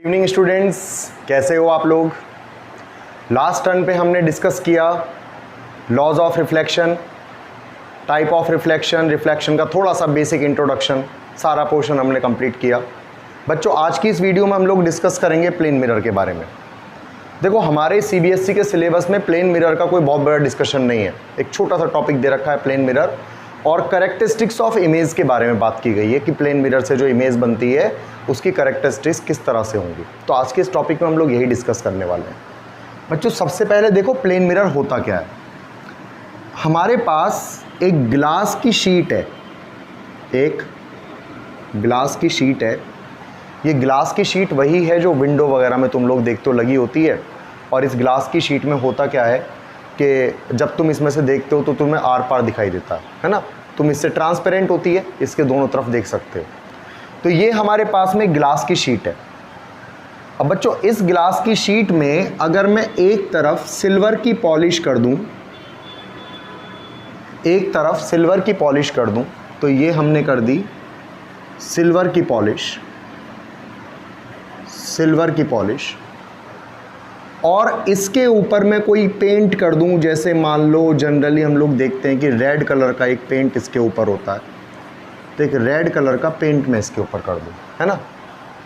Evening students, कैसे हो आप लोग। लास्ट टर्न पे हमने डिस्कस किया laws of reflection, type of reflection, reflection का थोड़ा सा बेसिक इंट्रोडक्शन, सारा पोर्शन हमने कंप्लीट किया। बच्चों, आज की इस वीडियो में हम लोग डिस्कस करेंगे प्लेन मिरर के बारे में। देखो, हमारे सीबीएसई के सिलेबस में प्लेन मिरर का कोई बहुत बड़ा डिस्कशन नहीं है। एक छोटा सा टॉपिक दे रखा है प्लेन मिरर और कैरेक्टरिस्टिक्स ऑफ इमेज के बारे में बात की गई है कि प्लेन मिरर से जो इमेज बनती है उसकी कैरेक्टरिस्टिक्स किस तरह से होंगी। तो आज के इस टॉपिक में हम लोग यही डिस्कस करने वाले हैं। बच्चों, सबसे पहले देखो प्लेन मिरर होता क्या है। हमारे पास एक ग्लास की शीट है, एक ग्लास की शीट है। ये ग्लास की शीट वही है जो विंडो वगैरह में तुम लोग देखते हो लगी होती है। और इस ग्लास की शीट में होता क्या है कि जब तुम इसमें से देखते हो तो तुम्हें आर पार दिखाई देता है ना। तुम इससे ट्रांसपेरेंट होती है, इसके दोनों तरफ देख सकते हो। तो ये हमारे पास में ग्लास की शीट है। अब बच्चों, इस ग्लास की शीट में अगर मैं एक तरफ सिल्वर की पॉलिश कर दूं, एक तरफ सिल्वर की पॉलिश कर दूं, तो ये हमने कर दी सिल्वर की पॉलिश, सिल्वर की पॉलिश। और इसके ऊपर मैं कोई पेंट कर दूं, जैसे मान लो जनरली हम लोग देखते हैं कि रेड कलर का एक पेंट इसके ऊपर होता है, तो एक रेड कलर का पेंट मैं इसके ऊपर कर दूं, है ना।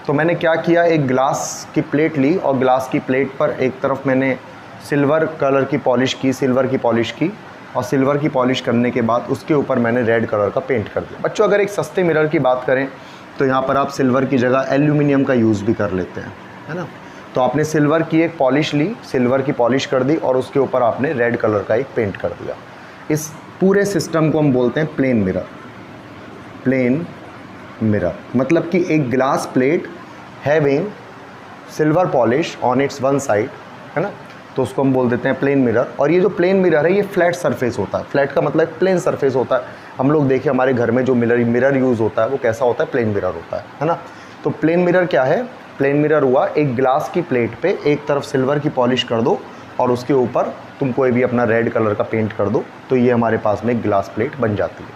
तो मैंने क्या किया, एक ग्लास की प्लेट ली और ग्लास की प्लेट पर एक तरफ मैंने सिल्वर कलर की पॉलिश की, सिल्वर की पॉलिश की, और सिल्वर की पॉलिश करने के बाद उसके ऊपर मैंने रेड कलर का पेंट कर दिया। बच्चों, अगर एक सस्ते मिरर की बात करें तो यहाँ पर आप सिल्वर की जगह एल्यूमिनियम का यूज़ भी कर लेते हैं, है ना। तो आपने सिल्वर की एक पॉलिश ली, सिल्वर की पॉलिश कर दी और उसके ऊपर आपने रेड कलर का एक पेंट कर दिया। इस पूरे सिस्टम को हम बोलते हैं प्लेन मिरर। प्लेन मिरर मतलब कि एक glass plate having silver polish on it's one side, है ना, तो उसको हम बोल देते हैं प्लेन मिरर। और ये जो प्लेन मिरर है ये फ्लैट सरफेस होता है। फ्लैट का मतलब प्लेन सरफेस होता है। हम लोग देखिए हमारे घर में जो मिरर यूज़ होता है वो कैसा होता है, प्लेन मिरर होता है ना। तो प्लेन मिरर क्या है, प्लेन मिरर हुआ एक ग्लास की प्लेट पे एक तरफ सिल्वर की पॉलिश कर दो और उसके ऊपर तुम कोई भी अपना रेड कलर का पेंट कर दो, तो ये हमारे पास में एक ग्लास प्लेट बन जाती है,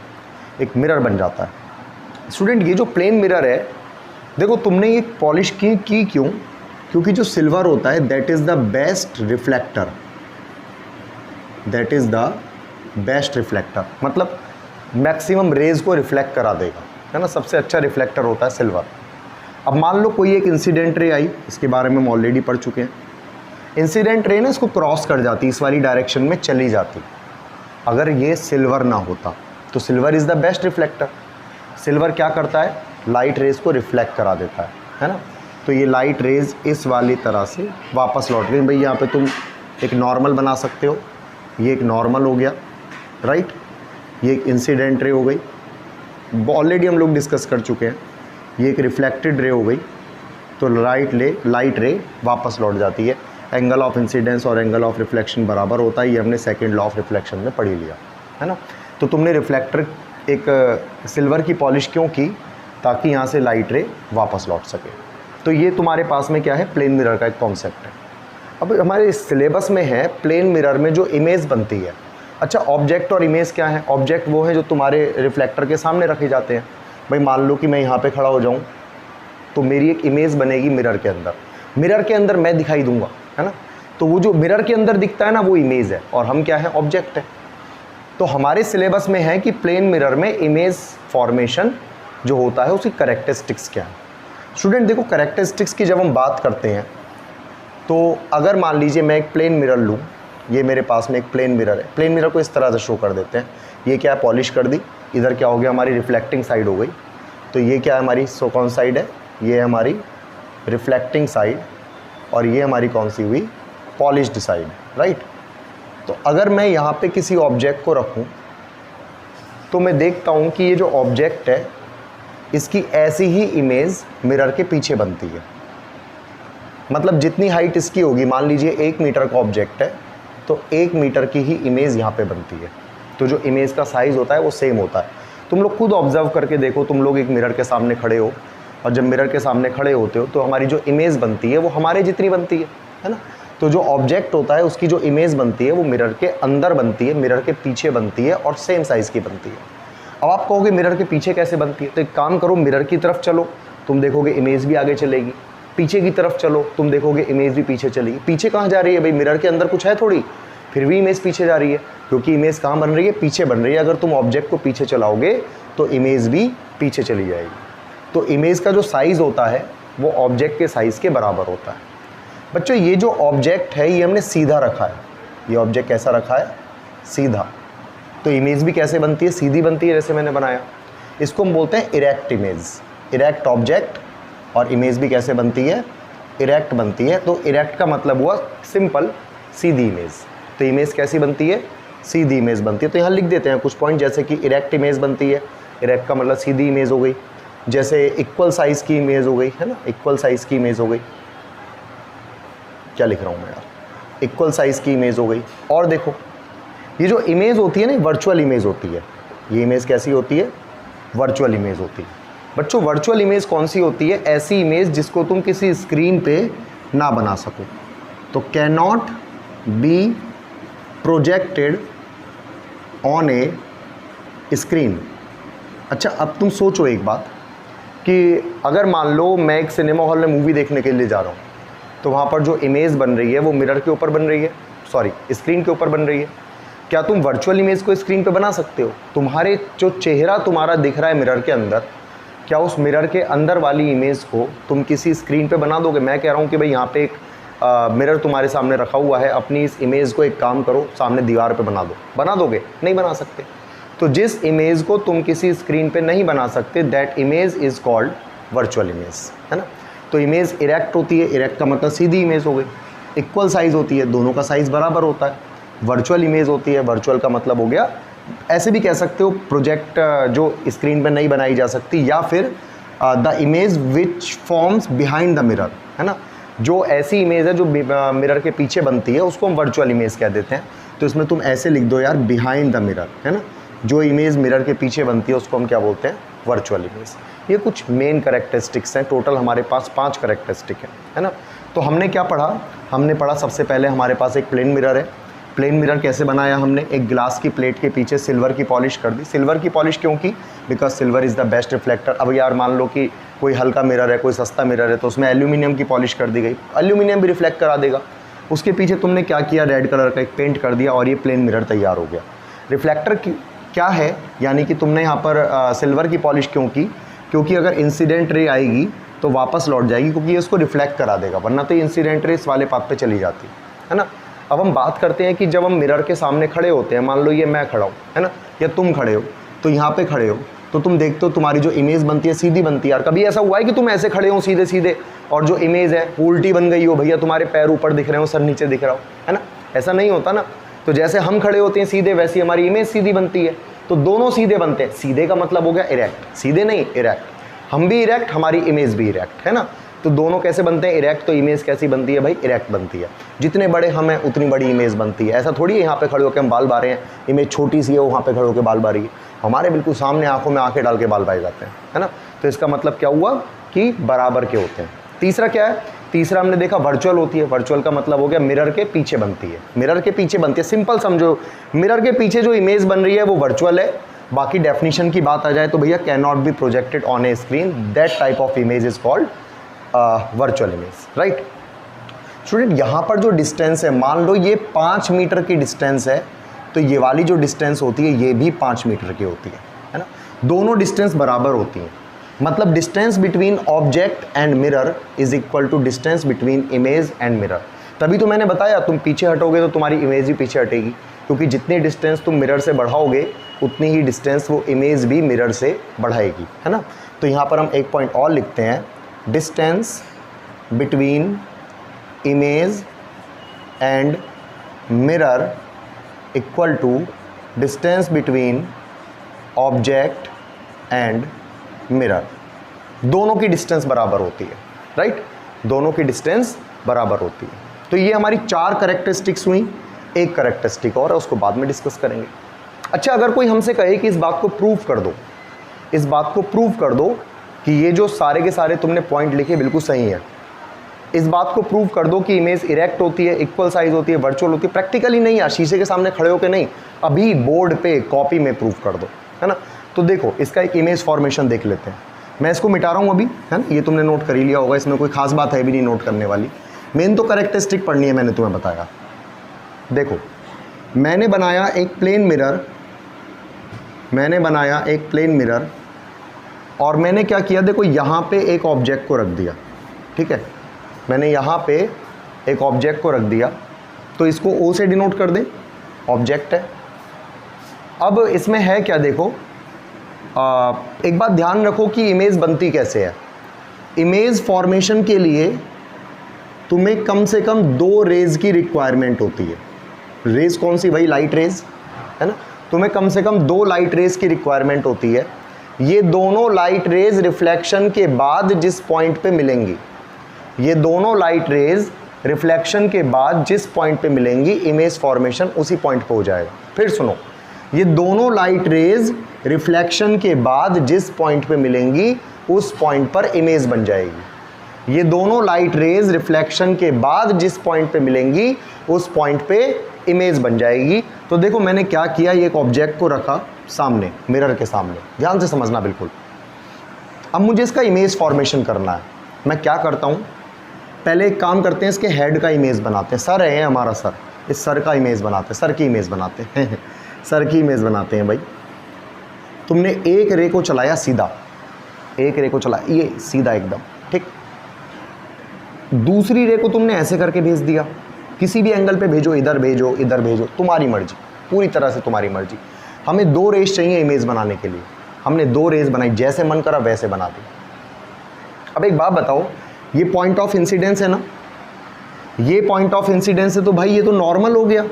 एक मिरर बन जाता है। स्टूडेंट, ये जो प्लेन मिरर है, देखो तुमने ये पॉलिश की क्यों, क्योंकि जो सिल्वर होता है that is the best reflector, that is the best reflector, मतलब मैक्सिमम रेज को रिफ्लेक्ट करा देगा, है ना। सबसे अच्छा रिफ्लेक्टर होता है सिल्वर। अब मान लो कोई एक इंसिडेंट रे आई, इसके बारे में हम ऑलरेडी पढ़ चुके हैं। इंसिडेंट रे ना इसको क्रॉस कर जाती, इस वाली डायरेक्शन में चली जाती। अगर ये सिल्वर ना होता तो silver is the best reflector. Silver क्या करता है, लाइट रेज को रिफ्लेक्ट करा देता है ना। तो ये लाइट रेज इस वाली तरह से वापस लौट गई। भाई यहाँ पे तुम एक नॉर्मल बना सकते हो, ये एक नॉर्मल हो गया, राइट। ये एक इंसिडेंट रे हो गई, ऑलरेडी हम लोग डिस्कस कर चुके हैं। ये एक रिफ्लेक्टेड रे हो गई, तो लाइट रे वापस लौट जाती है। एंगल ऑफ इंसिडेंस और एंगल ऑफ रिफ्लेक्शन बराबर होता है, ये हमने सेकंड लॉ ऑफ रिफ्लेक्शन में पढ़ लिया, है ना। तो तुमने रिफ्लेक्टर एक सिल्वर की पॉलिश क्यों की, ताकि यहाँ से लाइट रे वापस लौट सके। तो ये तुम्हारे पास में क्या है, प्लेन मिरर का एक कॉन्सेप्ट है। अब हमारे सिलेबस में है प्लेन मिरर में जो इमेज बनती है। अच्छा, ऑब्जेक्ट और इमेज क्या है। ऑब्जेक्ट वो है जो तुम्हारे रिफ्लेक्टर के सामने रखे जाते हैं। भाई मान लो कि मैं यहाँ पे खड़ा हो जाऊँ तो मेरी एक इमेज बनेगी मिरर के अंदर। मिरर के अंदर मैं दिखाई दूंगा, है ना। तो वो जो मिरर के अंदर दिखता है ना, वो इमेज है और हम क्या है, ऑब्जेक्ट है। तो हमारे सिलेबस में है कि प्लेन मिरर में इमेज फॉर्मेशन जो होता है उसकी कैरेक्टरिस्टिक्स क्या है। स्टूडेंट देखो, कैरेक्टरिस्टिक्स की जब हम बात करते हैं तो अगर मान लीजिए मैं एक प्लेन मिरर लूँ, ये मेरे पास में एक प्लेन मिरर है। प्लेन मिरर को इस तरह से शो कर देते हैं। ये क्या है, पॉलिश कर दी, इधर क्या हो गया, हमारी रिफ्लेक्टिंग साइड हो गई। तो ये क्या है, हमारी कौन साइड है, ये है हमारी रिफ्लेक्टिंग साइड, और ये हमारी कौन सी हुई, पॉलिश्ड साइड, राइट। तो अगर मैं यहाँ पे किसी ऑब्जेक्ट को रखूँ तो मैं देखता हूँ कि ये जो ऑब्जेक्ट है इसकी ऐसी ही इमेज मिरर के पीछे बनती है। मतलब जितनी हाइट इसकी होगी, मान लीजिए 1 मीटर का ऑब्जेक्ट है तो 1 मीटर की ही इमेज यहाँ पे बनती है। तो जो इमेज का साइज़ होता है वो सेम होता है। तुम लोग खुद ऑब्जर्व करके देखो, तुम लोग एक मिरर के सामने खड़े हो और जब मिरर के सामने खड़े होते हो तो हमारी जो इमेज बनती है वो हमारे जितनी बनती है ना। तो जो ऑब्जेक्ट होता है उसकी जो इमेज बनती है वो मिरर के अंदर बनती है, मिरर के पीछे बनती है और सेम साइज़ की बनती है। अब आप कहोगे मिरर के पीछे कैसे बनती है, तो एक काम करो, मिरर की तरफ चलो, तुम देखोगे इमेज भी आगे चलेगी, पीछे की तरफ चलो, तुम देखोगे इमेज भी पीछे चलेगी। पीछे कहाँ जा रही है भाई, मिरर के अंदर कुछ है थोड़ी, फिर भी इमेज पीछे जा रही है, क्योंकि इमेज कहाँ बन रही है, पीछे बन रही है। अगर तुम ऑब्जेक्ट को पीछे चलाओगे तो इमेज भी पीछे चली जाएगी। तो इमेज का जो साइज़ होता है वो ऑब्जेक्ट के साइज़ के बराबर होता है। बच्चों ये जो ऑब्जेक्ट है ये हमने सीधा रखा है, ये ऑब्जेक्ट कैसा रखा है, सीधा। तो इमेज भी कैसे बनती है, सीधी बनती है, जैसे मैंने बनाया। इसको हम बोलते हैं इरेक्ट इमेज, इरेक्ट ऑब्जेक्ट। और इमेज भी कैसे बनती है, इरेक्ट बनती है। तो इरेक्ट का मतलब हुआ सिंपल, सीधी इमेज। तो इमेज कैसी बनती है, सीधी इमेज बनती है। तो यहाँ लिख देते हैं कुछ पॉइंट, जैसे कि इरेक्ट इमेज बनती है, इरेक्ट का मतलब सीधी इमेज हो गई। जैसे इक्वल साइज़ की इमेज हो गई, है ना, इक्वल साइज़ की इमेज हो गई। क्या लिख रहा हूँ मैं यार, इक्वल साइज़ की इमेज हो गई। और देखो ये जो इमेज होती है ना, वर्चुअल इमेज होती है। ये इमेज कैसी होती है, वर्चुअल इमेज होती है। बच्चों वर्चुअल इमेज कौन सी होती है, ऐसी इमेज जिसको तुम किसी स्क्रीन पे ना बना सको। तो can not be projected on A screen. अच्छा अब तुम सोचो एक बात कि अगर मान लो मैं एक सिनेमा हॉल में मूवी देखने के लिए जा रहा हूँ, तो वहाँ पर जो इमेज बन रही है वो मिरर के ऊपर बन रही है, सॉरी स्क्रीन के ऊपर बन रही है। क्या तुम वर्चुअल इमेज को स्क्रीन पे बना सकते हो? तुम्हारे जो चेहरा तुम्हारा दिख रहा है मिरर के अंदर, क्या उस मिरर के अंदर वाली इमेज को तुम किसी स्क्रीन पे बना दोगे? मैं कह रहा हूँ कि भाई यहाँ पे एक मिरर तुम्हारे सामने रखा हुआ है, अपनी इस इमेज को एक काम करो, सामने दीवार पे बना दो, बना दोगे? नहीं बना सकते। तो जिस इमेज को तुम किसी स्क्रीन पे नहीं बना सकते, that image is called virtual image, है ना। तो इमेज इरेक्ट होती है, इरेक्ट का मतलब सीधी इमेज हो गई। इक्वल साइज़ होती है, दोनों का साइज़ बराबर होता है। वर्चुअल इमेज होती है, वर्चुअल का मतलब हो गया, ऐसे भी कह सकते हो प्रोजेक्ट जो स्क्रीन पे नहीं बनाई जा सकती, या फिर the image which forms behind the mirror, है ना। जो ऐसी इमेज है जो मिरर के पीछे बनती है उसको हम वर्चुअल इमेज कह देते हैं। तो इसमें तुम ऐसे लिख दो यार, बिहाइंड द मिरर, है ना। जो इमेज मिरर के पीछे बनती है उसको हम क्या बोलते हैं, वर्चुअल इमेज। ये कुछ मेन कैरेक्टरिस्टिक्स हैं, टोटल हमारे पास 5 कैरेक्टरिस्टिक है ना। तो हमने क्या पढ़ा, हमने पढ़ा सबसे पहले हमारे पास एक प्लेन मिरर है। प्लेन मिरर कैसे बनाया हमने, एक ग्लास की प्लेट के पीछे सिल्वर की पॉलिश कर दी। सिल्वर की पॉलिश क्यों की, because silver is the best reflector. अब यार मान लो कि कोई हल्का मिरर है, कोई सस्ता मिरर है, तो उसमें एल्यूमिनियम की पॉलिश कर दी गई, एल्यूमिनियम भी रिफ्लेक्ट करा देगा। उसके पीछे तुमने क्या किया, रेड कलर का एक पेंट कर दिया और ये प्लेन मिरर तैयार हो गया। रिफ्लेक्टर क्या है, यानी कि तुमने यहाँ पर सिल्वर की पॉलिश क्यों की, क्योंकि अगर इंसिडेंट रे आएगी तो वापस लौट जाएगी, क्योंकि ये उसको रिफ्लेक्ट करा देगा, वरना तो इंसिडेंट रे इस वाले पाथ पे चली जाती है ना। अब हम बात करते हैं कि जब हम मिरर के सामने खड़े होते हैं, मान लो ये मैं खड़ा हूँ, है ना, या तुम खड़े हो, तो यहाँ पे खड़े हो, तो तुम देखते हो तुम्हारी जो इमेज बनती है सीधी बनती है। यार कभी ऐसा हुआ है कि तुम ऐसे खड़े हो सीधे सीधे और जो इमेज है वो उल्टी बन गई हो, भैया तुम्हारे पैर ऊपर दिख रहे हो, सर नीचे दिख रहा हो, है ना, ऐसा नहीं होता ना। तो जैसे हम खड़े होते हैं सीधे, वैसी हमारी इमेज सीधी बनती है। तो दोनों सीधे बनते हैं, सीधे का मतलब हो गया इरेक्ट, सीधे नहीं इरेक्ट, हम भी इरेक्ट, हमारी इमेज भी इरेक्ट, है ना। तो दोनों कैसे बनते हैं, इरेक्ट। तो इमेज कैसी बनती है भाई, इरेक्ट बनती है। जितने बड़े हम हैं उतनी बड़ी इमेज बनती है। ऐसा थोड़ी है यहाँ पे खड़े होकर हम बाल बारे हैं, इमेज छोटी सी है, वहाँ पे खड़े होकर बाल बारी है, हमारे बिल्कुल सामने आंखों में आंखें डाल के बाल बाए जाते हैं, है ना। तो इसका मतलब क्या हुआ कि बराबर के होते हैं। तीसरा क्या है, तीसरा हमने देखा वर्चुअल होती है। वर्चुअल का मतलब हो गया मिरर के पीछे बनती है, मिरर के पीछे बनती है। सिंपल समझो, मिरर के पीछे जो इमेज बन रही है वो वर्चुअल है। बाकी डेफिनेशन की बात आ जाए तो भैया can not be projected on A screen, that type of image is called virtual image, right. Student यहाँ पर जो डिस्टेंस है, मान लो ये 5 मीटर की डिस्टेंस है, तो ये वाली जो डिस्टेंस होती है ये भी 5 मीटर की होती है ना। दोनों डिस्टेंस बराबर होती हैं, मतलब distance between object and mirror is equal to distance between image and mirror. तभी तो मैंने बताया तुम पीछे हटोगे तो तुम्हारी इमेज भी पीछे हटेगी, क्योंकि जितनी डिस्टेंस तुम मिरर से बढ़ाओगे उतनी ही डिस्टेंस वो इमेज भी मिरर से बढ़ाएगी, है ना। तो यहाँ पर हम एक पॉइंट और लिखते हैं, distance between image and mirror equal to distance between object and mirror. दोनों की डिस्टेंस बराबर होती है, राइट, दोनों की डिस्टेंस बराबर होती है। तो ये हमारी 4 कैरेक्टरिस्टिक्स हुई, एक कैरेक्टरिस्टिक और है उसको बाद में डिस्कस करेंगे। अच्छा, अगर कोई हमसे कहे कि इस बात को प्रूव कर दो, इस बात को प्रूव कर दो कि ये जो सारे के सारे तुमने पॉइंट लिखे बिल्कुल सही है, इस बात को प्रूव कर दो कि इमेज इरेक्ट होती है, इक्वल साइज होती है, वर्चुअल होती है, प्रैक्टिकली नहीं यार, शीशे के सामने खड़े होकर नहीं, अभी बोर्ड पे कॉपी में प्रूव कर दो, है ना। तो देखो इसका एक इमेज फॉर्मेशन देख लेते हैं। मैं इसको मिटा रहा हूँ अभी, है ना, ये तुमने नोट कर ही लिया होगा, इसमें कोई खास बात है भी नहीं नोट करने वाली। मेन तो करेक्टरिस्टिक पढ़नी है, मैंने तुम्हें बताया। देखो मैंने बनाया एक प्लेन मिरर, और मैंने क्या किया, देखो यहाँ पे एक ऑब्जेक्ट को रख दिया, ठीक है, मैंने यहाँ पे एक ऑब्जेक्ट को रख दिया, तो इसको ओ से डिनोट कर दें, ऑब्जेक्ट है। अब इसमें है क्या, देखो एक बात ध्यान रखो कि इमेज बनती कैसे है। इमेज फॉर्मेशन के लिए तुम्हें कम से कम 2 रेज की रिक्वायरमेंट होती है। रेज कौन सी भाई, लाइट रेज, है ना, तुम्हें कम से कम 2 लाइट रेज की रिक्वायरमेंट होती है। ये दोनों लाइट रेज रिफ्लेक्शन के बाद जिस पॉइंट पे मिलेंगी, ये दोनों लाइट रेज रिफ्लेक्शन के बाद जिस पॉइंट पे मिलेंगी, इमेज फॉर्मेशन उसी पॉइंट पे हो जाएगा। फिर सुनो, ये दोनों लाइट रेज रिफ्लेक्शन के बाद जिस पॉइंट पे मिलेंगी उस पॉइंट पर इमेज बन जाएगी। ये दोनों लाइट रेज रिफ्लेक्शन के बाद जिस पॉइंट पे मिलेंगी उस पॉइंट पे इमेज बन जाएगी। तो देखो मैंने क्या किया, ये एक ऑब्जेक्ट को रखा सामने, मिरर के सामने, ध्यान से समझना बिल्कुल। अब मुझे इसका इमेज फॉर्मेशन करना है। मैं क्या करता हूँ, पहले एक काम करते हैं, इसके हेड का इमेज बनाते हैं। सर है हमारा सर, इस सर का इमेज बनाते हैं, सर की इमेज बनाते हैं सर की इमेज बनाते हैं भाई। तुमने एक रे को चलाया सीधा, एक रे को चलाया ये सीधा एकदम, ठीक। दूसरी रे को तुमने ऐसे करके भेज दिया, किसी भी एंगल पे भेजो, इधर भेजो इधर भेजो, तुम्हारी मर्जी, पूरी तरह से तुम्हारी मर्जी। हमें 2 रेज चाहिए इमेज बनाने के लिए, हमने 2 रेज बनाई, जैसे मन करा वैसे बना दी। अब एक बात बताओ, ये पॉइंट ऑफ इंसिडेंस है ना, ये पॉइंट ऑफ इंसिडेंस है, तो भाई ये तो नॉर्मल हो गया।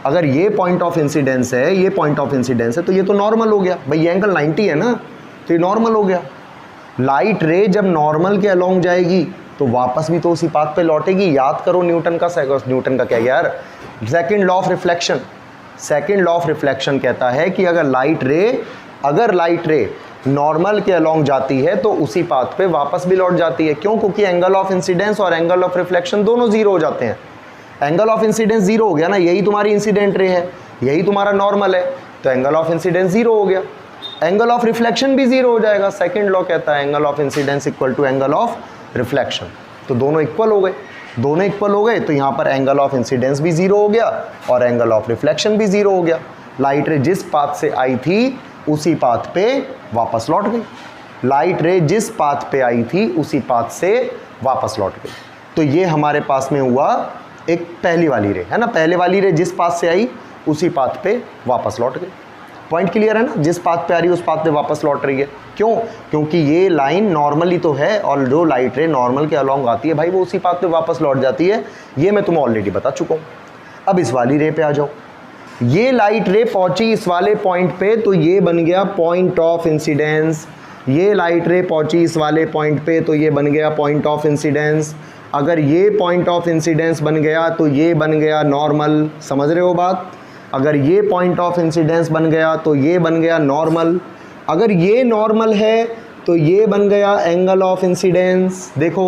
अगर ये पॉइंट ऑफ इंसिडेंस है, ये पॉइंट ऑफ इंसिडेंस है, तो ये तो नॉर्मल हो गया भाई, ये एंगल 90 है ना, तो ये नॉर्मल हो गया। लाइट रे जब नॉर्मल के अलोंग जाएगी तो वापस भी तो उसी पाथ पे लौटेगी। याद करो न्यूटन का क्या यार, second law of reflection. Second law of reflection कहता है कि अगर लाइट रे नॉर्मल के अलोंग जाती है तो उसी पाथ पे वापस भी लौट जाती है। क्यों? क्योंकि एंगल ऑफ इंसिडेंस और एंगल ऑफ रिफ्लेक्शन दोनों जीरो हो जाते हैं। एंगल ऑफ इंसिडेंस जीरो हो गया ना, यही तुम्हारी इंसिडेंट रे है, यही तुम्हारा नॉर्मल है, तो एंगल ऑफ इंसिडेंस जीरो हो गया। एंगल ऑफ रिफ्लेक्शन भी जीरो हो जाएगा। सेकंड लॉ कहता है angle of incidence equal to angle of reflection. तो दोनों इक्वल हो गए, दोनों इक्वल हो गए, तो यहाँ पर एंगल ऑफ इंसिडेंस भी जीरो हो गया और एंगल ऑफ रिफ्लेक्शन भी जीरो हो गया। लाइट रे जिस पाथ से आई थी उसी पाथ पे वापस लौट गई। लाइट रे जिस पाथ पे आई थी उसी पाथ से वापस लौट गई। तो ये हमारे पास में हुआ एक पहली वाली रे, है ना। पहले वाली रे जिस पाथ से आई उसी पाथ पे वापस लौट गई। पॉइंट क्लियर है ना, जिस पाथ पे आ रही है उस पाथ पे वापस लौट रही है। क्यों? क्योंकि ये लाइन नॉर्मली तो है और जो लाइट रे नॉर्मल के अलोंग आती है भाई वो उसी पाथ पे वापस लौट जाती है। ये मैं तुम्हें ऑलरेडी बता चुका हूँ। अब इस वाली रे पे आ जाओ। ये लाइट रे पहुंची इस वाले पॉइंट पे तो ये बन गया पॉइंट ऑफ इंसिडेंस। ये लाइट रे पहुंची इस वाले पॉइंट पे तो ये बन गया पॉइंट ऑफ इंसिडेंस। अगर ये पॉइंट ऑफ इंसिडेंस बन गया तो ये बन गया नॉर्मल। समझ रहे हो बात? अगर ये पॉइंट ऑफ इंसिडेंस बन गया तो ये बन गया नॉर्मल। अगर ये नॉर्मल है तो ये बन गया एंगल ऑफ इंसिडेंस। देखो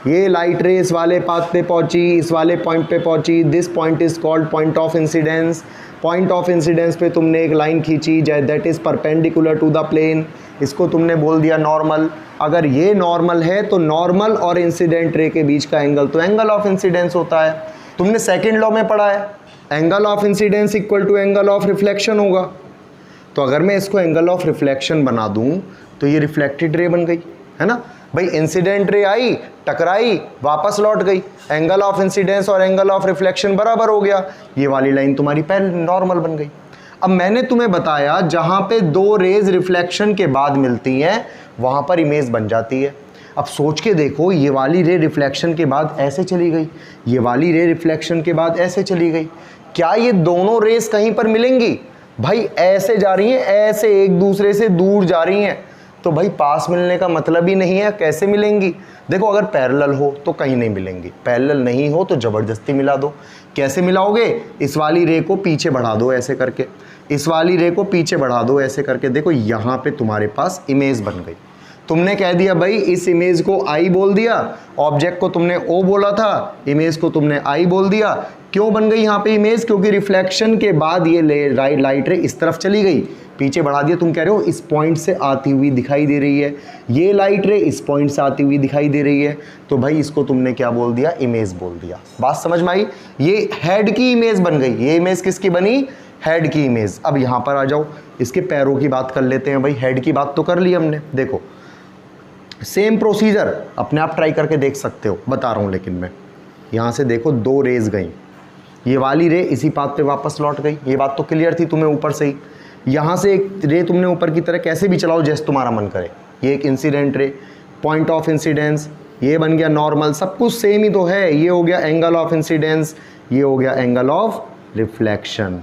ये लाइट रे इस वाले पाथ पे पहुंची, इस वाले पॉइंट पे पहुंची, this point is called point of incidence. Point of incidence पे तुमने एक लाइन खींची that is perpendicular to the plane, इसको तुमने बोल दिया नॉर्मल। अगर ये नॉर्मल है तो नॉर्मल और इंसिडेंट रे के बीच का एंगल तो एंगल ऑफ इंसिडेंस होता है। तुमने सेकेंड लॉ में पढ़ा है angle of incidence equal to angle of reflection होगा। तो अगर मैं इसको एंगल ऑफ रिफ्लेक्शन बना दूं तो ये रिफ्लेक्टेड रे बन गई, है ना भाई। इंसिडेंट रे आई, टकराई, वापस लौट गई, एंगल ऑफ इंसिडेंस और एंगल ऑफ रिफ्लेक्शन बराबर हो गया। ये वाली लाइन तुम्हारी पहले नॉर्मल बन गई। अब मैंने तुम्हें बताया जहां पे 2 रेज रिफ्लेक्शन के बाद मिलती हैं वहां पर इमेज बन जाती है। अब सोच के देखो, ये वाली रे रिफ्लेक्शन के बाद ऐसे चली गई, ये वाली रे रिफ्लेक्शन के बाद ऐसे चली गई। क्या ये दोनों रेस कहीं पर मिलेंगी? भाई ऐसे जा रही हैं, ऐसे एक दूसरे से दूर जा रही हैं, तो भाई पास मिलने का मतलब ही नहीं है। कैसे मिलेंगी? देखो अगर पैरेलल हो तो कहीं नहीं मिलेंगी, पैरेलल नहीं हो तो ज़बरदस्ती मिला दो। कैसे मिलाओगे? इस वाली रे को पीछे बढ़ा दो ऐसे करके, इस वाली रे को पीछे बढ़ा दो ऐसे करके। देखो यहाँ पे तुम्हारे पास इमेज बन गई। तुमने कह दिया भाई इस इमेज को आई बोल दिया, ऑब्जेक्ट को तुमने ओ बोला था, इमेज को तुमने आई बोल दिया। क्यों बन गई यहाँ पे इमेज? क्योंकि रिफ्लेक्शन के बाद ये लाइट रे इस तरफ चली गई, पीछे बढ़ा दिया, तुम कह रहे हो इस पॉइंट से आती हुई दिखाई दे रही है, ये लाइट रे इस पॉइंट से आती हुई दिखाई दे रही है, तो भाई इसको तुमने क्या बोल दिया, इमेज बोल दिया। बात समझ में आई? ये हेड की इमेज बन गई। ये इमेज किसकी बनी? हेड की इमेज। अब यहां पर आ जाओ, इसके पैरों की बात कर लेते हैं। भाई हेड की बात तो कर ली हमने, देखो सेम प्रोसीजर अपने आप ट्राई करके देख सकते हो, बता रहा हूं। लेकिन मैं यहां से देखो 2 रेज गई, ये वाली रे इसी पाथ पे वापस लौट गई, ये बात तो क्लियर थी तुम्हें ऊपर से ही। यहाँ से एक रे तुमने ऊपर की तरह कैसे भी चलाओ जैसे तुम्हारा मन करे, ये एक incident ray, point of incidence, ये बन गया नॉर्मल, सब कुछ सेम ही तो है। ये हो गया एंगल ऑफ इंसिडेंस, ये हो गया एंगल ऑफ रिफ्लेक्शन।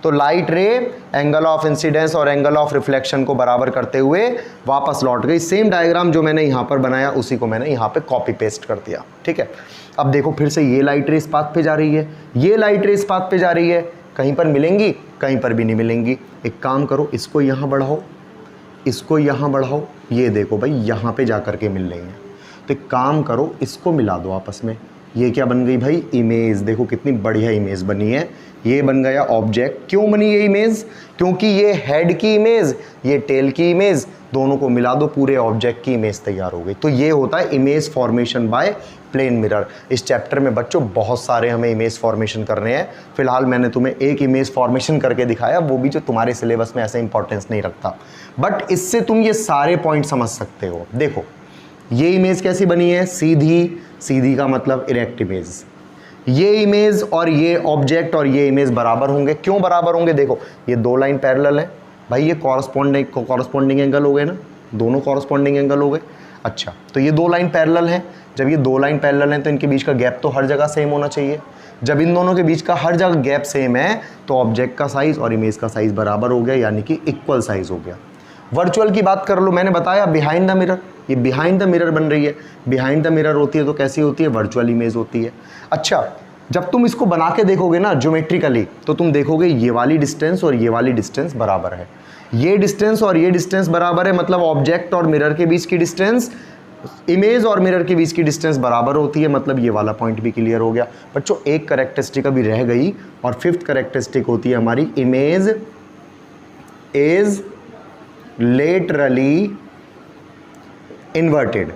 तो लाइट रे एंगल ऑफ इंसिडेंस और एंगल ऑफ रिफ्लेक्शन को बराबर करते हुए वापस लौट गई। सेम डायग्राम जो मैंने यहाँ पर बनाया उसी को मैंने यहाँ पे कॉपी पेस्ट कर दिया, ठीक है। अब देखो फिर से ये लाइट रे इस पाथ पे जा रही है, ये लाइट रे इस पाथ पे जा रही है, कहीं पर मिलेंगी, कहीं पर भी नहीं मिलेंगी। एक काम करो, इसको यहाँ बढ़ाओ, इसको यहाँ बढ़ाओ, ये देखो भाई यहाँ पे जा करके मिल रही हैं। तो एक काम करो, इसको मिला दो आपस में, ये क्या बन गई भाई, इमेज। देखो कितनी बढ़िया इमेज बनी है, ये बन गया ऑब्जेक्ट। क्यों बनी ये इमेज? क्योंकि ये हेड की इमेज, ये टेल की इमेज, दोनों को मिला दो, पूरे ऑब्जेक्ट की इमेज तैयार हो गई। तो ये होता है image formation by plane mirror. इस चैप्टर में बच्चों बहुत सारे हमें इमेज फॉर्मेशन करने हैं। फिलहाल मैंने तुम्हें एक इमेज फॉर्मेशन करके दिखाया, वो भी जो तुम्हारे सिलेबस में ऐसा इंपॉर्टेंस नहीं रखता, बट इससे तुम ये सारे पॉइंट समझ सकते हो। देखो ये इमेज कैसी बनी है, सीधी, सीधी का मतलब इरेक्ट इमेज। ये इमेज और ये ऑब्जेक्ट और ये इमेज बराबर होंगे। क्यों बराबर होंगे? देखो ये 2 लाइन पैरेलल है भाई, ये कॉरस्पॉन्डिंग एंगल हो गए ना, दोनों कॉरस्पॉन्डिंग एंगल हो गए। अच्छा, तो ये 2 लाइन पैरेलल है, जब ये 2 लाइन पैरेलल हैं तो इनके बीच का गैप तो हर जगह सेम होना चाहिए। जब इन दोनों के बीच का हर जगह गैप सेम है तो ऑब्जेक्ट का साइज और इमेज का साइज बराबर हो गया, यानी कि इक्वल साइज हो गया। वर्चुअल की बात कर लो, मैंने बताया बिहाइंड द मिरर, ये बिहाइंड द मिरर बन रही है। बिहाइंड द मिरर होती है तो कैसी होती है, वर्चुअल इमेज होती है। अच्छा, जब तुम इसको बना के देखोगे ना ज्योमेट्रिकली, तो तुम देखोगे ये वाली डिस्टेंस और ये वाली डिस्टेंस बराबर है, ये डिस्टेंस और ये डिस्टेंस बराबर है, मतलब ऑब्जेक्ट और मिरर के बीच की डिस्टेंस, इमेज और मिरर के बीच की डिस्टेंस बराबर होती है, मतलब ये वाला पॉइंट भी क्लियर हो गया। बच्चों एक कैरेक्टरिस्टिक अभी रह गई, और 5th कैरेक्टरिस्टिक होती है हमारी, इमेज इज लेटरली इन्वर्टेड।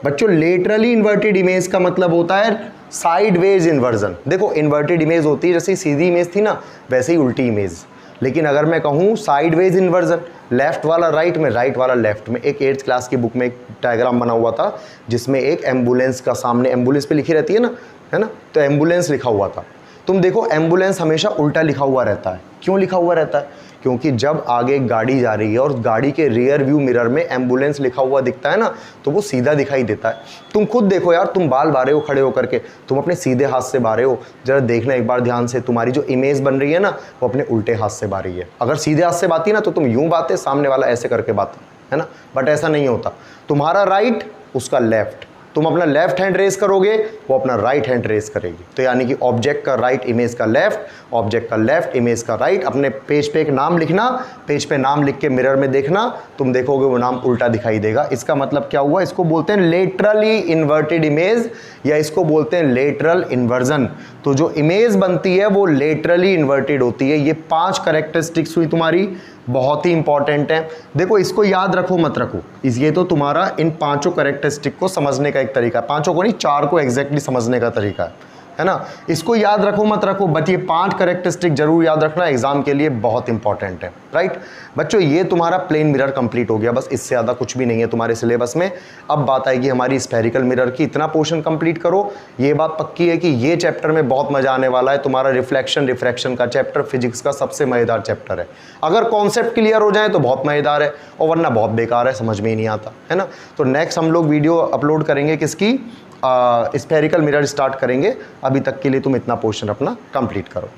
बच्चों लेटरली इन्वर्टेड इमेज का मतलब होता है साइडवेज इन्वर्जन। देखो इन्वर्टेड इमेज होती है, जैसे सीधी इमेज थी ना वैसे ही उल्टी इमेज। लेकिन अगर मैं कहूँ साइडवेज इन्वर्जन, लेफ्ट वाला राइट में, राइट वाला लेफ्ट में। एक 8th क्लास की बुक में एक डायग्राम बना हुआ था जिसमें एक एम्बुलेंस का सामने, एम्बुलेंस पे लिखी रहती है ना, है ना, तो एम्बुलेंस लिखा हुआ था। तुम देखो एम्बुलेंस हमेशा उल्टा लिखा हुआ रहता है। क्यों लिखा हुआ रहता है? क्योंकि जब आगे गाड़ी जा रही है और गाड़ी के रियर व्यू मिरर में एम्बुलेंस लिखा हुआ दिखता है ना, तो वो सीधा दिखाई देता है। तुम खुद देखो यार, तुम बाल बारे हो खड़े होकर के, तुम अपने सीधे हाथ से बारे हो, जरा देखना एक बार ध्यान से, तुम्हारी जो इमेज बन रही है ना वो अपने उल्टे हाथ से बारी है। अगर सीधे हाथ से बाती ना तो तुम यूं बातें, सामने वाला ऐसे करके बात, है ना, बट ऐसा नहीं होता। तुम्हारा राइट, उसका लेफ्ट, तुम अपना लेफ्ट हैंड रेस करोगे, वो अपना राइट हैंड रेस करेगी। तो यानी कि ऑब्जेक्ट का राइट, इमेज का लेफ्ट, ऑब्जेक्ट का लेफ्ट, इमेज का राइट। अपने पेज पे एक नाम लिखना, पेज पे नाम लिख के मिरर में देखना, तुम देखोगे वो नाम उल्टा दिखाई देगा। इसका मतलब क्या हुआ? इसको बोलते हैं लेटरली इन्वर्टेड इमेज, या इसको बोलते हैं लेटरल इन्वर्जन। तो जो इमेज बनती है वो लेटरली इन्वर्टेड होती है। ये 5 कैरेक्टरिस्टिक्स हुई तुम्हारी, बहुत ही इंपॉर्टेंट है। देखो इसको याद रखो मत रखो, ये तो तुम्हारा इन 5 कैरेक्टरिस्टिक को समझने का एक तरीका है, 5 को नहीं 4 को एग्जैक्टली समझने का तरीका है ना। इसको याद रखो मत रखो, बट ये 5 कैरेक्टरिस्टिक जरूर याद रखना, एग्जाम के लिए बहुत इंपॉर्टेंट है, राइट। बच्चों ये तुम्हारा प्लेन मिरर कंप्लीट हो गया, बस इससे ज़्यादा कुछ भी नहीं है तुम्हारे सिलेबस में। अब बात आएगी हमारी स्फेरिकल मिरर की। इतना पोर्शन कंप्लीट करो, ये बात पक्की है कि ये चैप्टर में बहुत मजा आने वाला है। तुम्हारा रिफ्लेक्शन रिफ्रैक्शन का चैप्टर फिजिक्स का सबसे मजेदार चैप्टर है। अगर कॉन्सेप्ट क्लियर हो जाए तो बहुत मजेदार है, और वरना बहुत बेकार है, समझ में ही नहीं आता, है ना। तो नेक्स्ट हम लोग वीडियो अपलोड करेंगे किसकी, स्फेरिकल मिरर स्टार्ट करेंगे। अभी तक के लिए तुम इतना पोर्शन अपना कंप्लीट करो।